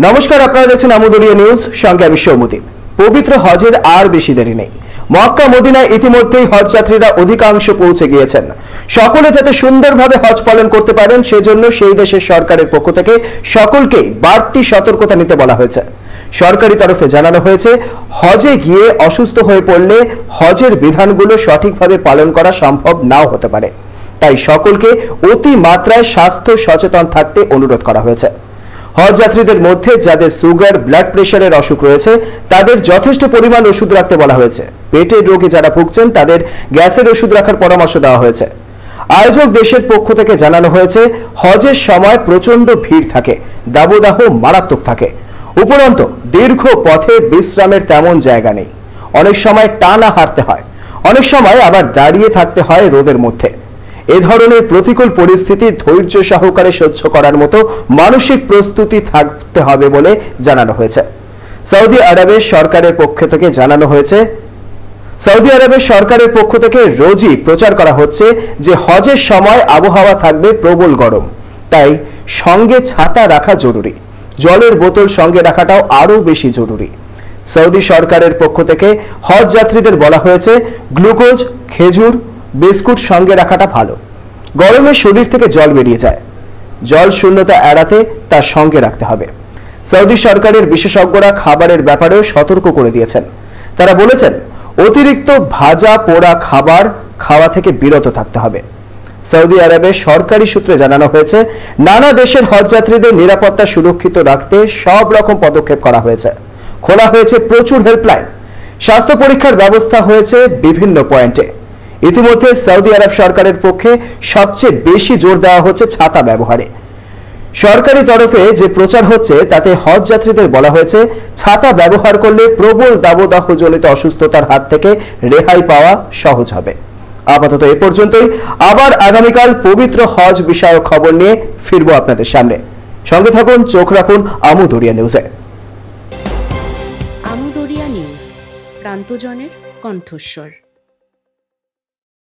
নমস্কার, আপনারা দেখছেন আমুদরিয়া নিউজ, সঙ্গে আমি সৌমদীপ। পবিত্র হজের আর বেশি দেরি নেই। মক্কা মদিনায় ইতিমধ্যেই হজ যাত্রীরা অধিকাংশ পৌঁছে গিয়েছেন। সকলে যাতে সুন্দরভাবে হজ পালন করতে পারেন সেজন্য সেই দেশের সরকারের পক্ষ থেকে সকলকেই বাড়তি সতর্কতা নিতে বলা হয়েছে। সরকারি তরফে জানানো হয়েছে, হজে গিয়ে অসুস্থ হয়ে পড়লে হজের বিধানগুলো সঠিকভাবে পালন করা সম্ভব নাও হতে পারে। তাই সকলকে অতি মাত্রায় স্বাস্থ্য সচেতন থাকতে অনুরোধ করা হয়েছে। হজ যাত্রীদের মধ্যে যাদের সুগার, ব্লাড প্রেশারের অসুখ রয়েছে তাদের যথেষ্ট পরিমাণ ওষুধ রাখতে বলা হয়েছে। পেটের রোগে যারা ভুগছেন তাদের গ্যাসের ওষুধ রাখার পরামর্শ দেওয়া হয়েছে। আয়োজক দেশের পক্ষ থেকে জানানো হয়েছে, হজের সময় প্রচন্ড ভিড় থাকে, দাবদাহ মারাত্মক থাকে। উপরন্তু দীর্ঘ পথে বিশ্রামের তেমন জায়গা নেই। অনেক সময় টানা হাঁটতে হয়, অনেক সময় আবার দাঁড়িয়ে থাকতে হয় রোদের মধ্যে। এ ধরনের প্রতিকূল পরিস্থিতি ধৈর্য সহকারে সহ্য করার মতো মানসিক প্রস্তুতি থাকতে হবে বলে জানানো হয়েছে। সৌদি আরবের সরকারের পক্ষ থেকে জানানো হয়েছে, সৌদি আরবের সরকারের পক্ষ থেকে রোজই প্রচার করা হচ্ছে যে হজের সময় আবহাওয়া থাকবে প্রবল গরম, তাই সঙ্গে ছাতা রাখা জরুরি। জলের বোতল সঙ্গে রাখাটাও আরো বেশি জরুরি। সৌদি সরকারের পক্ষ থেকে হজ যাত্রীদের বলা হয়েছে, গ্লুকোজ, খেজুর, বিস্কুট সঙ্গে রাখাটা ভালো। গরমে শরীর থেকে জল বেরিয়ে যায়, জল শূন্যতা এড়াতে তার সঙ্গে রাখতে হবে। সৌদি সরকারের বিশেষজ্ঞরা খাবারের ব্যাপারেও সতর্ক করে দিয়েছেন। তারা বলেছেন, অতিরিক্ত ভাজা পোড়া খাবার খাওয়া থেকে বিরত থাকতে হবে। সৌদি আরবের সরকারি সূত্রে জানানো হয়েছে, নানা দেশের হজযাত্রীদের নিরাপত্তা সুরক্ষিত রাখতে সব রকম পদক্ষেপ করা হয়েছে। খোলা হয়েছে প্রচুর হেল্পলাইন, স্বাস্থ্য পরীক্ষার ব্যবস্থা হয়েছে বিভিন্ন পয়েন্টে। ইতিমধ্যে সৌদি আরব সরকারের পক্ষে সবচেয়ে বেশি জোর দেওয়া হচ্ছে ছাতা ব্যবহারে। সরকারি তরফে যে প্রচার হচ্ছে তাতে হজ যাত্রীদের বলা হয়েছে, ছাতা ব্যবহার করলে প্রবল দাবদাহজনিত অসুস্থতার হাত থেকে রেহাই পাওয়া সহজ হবে। আপাতত এ পর্যন্তই। আবার আগামীকাল পবিত্র হজ বিষয়ক খবর নিয়ে ফিরবো আপনাদের সামনে। সঙ্গে থাকুন, চোখ রাখুন আমুদরিয়া নিউজে। আমুদরিয়া নিউজ, প্রান্তজনের কণ্ঠস্বর।